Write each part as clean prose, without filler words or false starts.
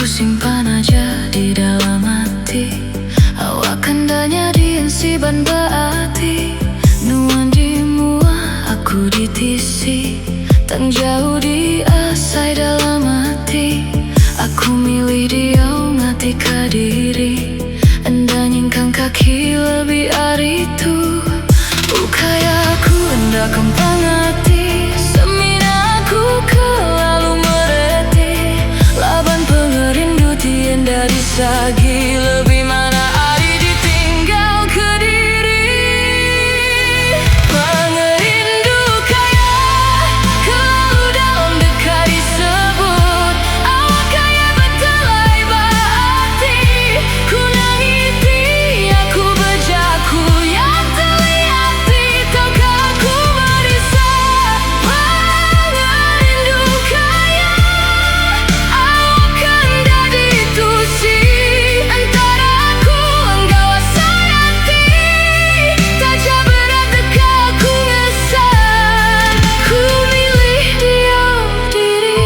simpan aja di dalam hati. Awak kendanya diinsiban berarti nuan di mua aku ditisi. Tang jauh di asai dalam hati. Aku milih dia ngati kadiri. Anda nyingkang kaki lebih hari itu. Ukaya aku anda kempang hati. Semina aku kelalu mereti. Laban pengerindu tien dari sagi. Lebih mana ari ditinggal ke diri. Mengerindu kaya kelalu dalam dekat disebut. Awak kaya betelai berarti. Ku nangiti aku berjaku yang terlihati. Tahukah aku merisau. Mengerindu kaya awak kanda ditusi. Antara aku engkau sayati. Tajam berat dekat aku ngesan. Ku milih diam diri.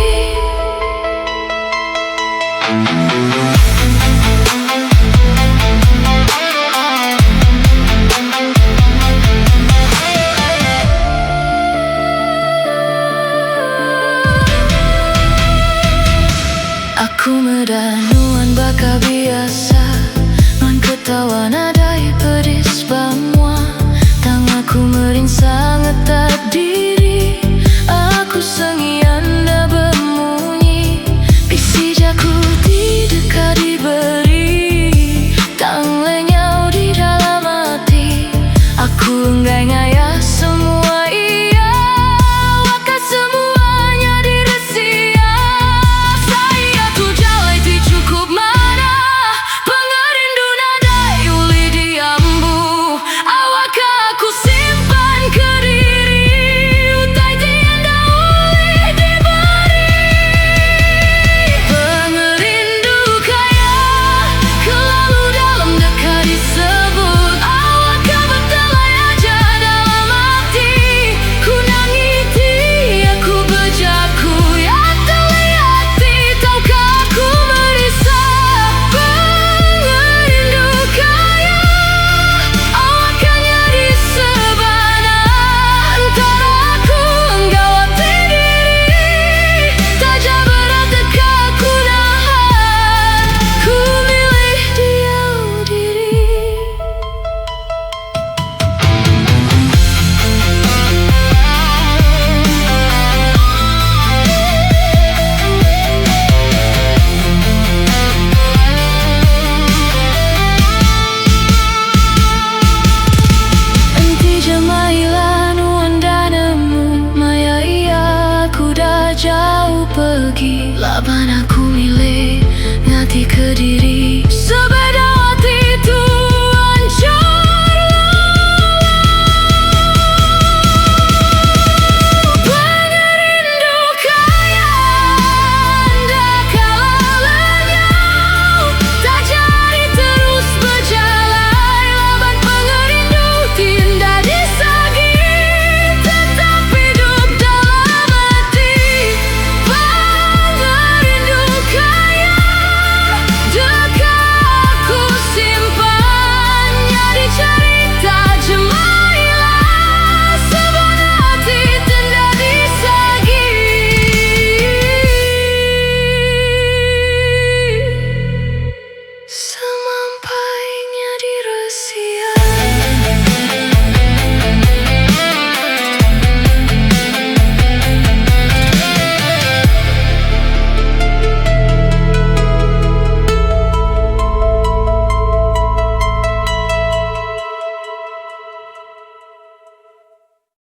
Aku medanuan baka biasa. Nuan ketawa nadai pedis bamwa. Tang aku merinsang tadi.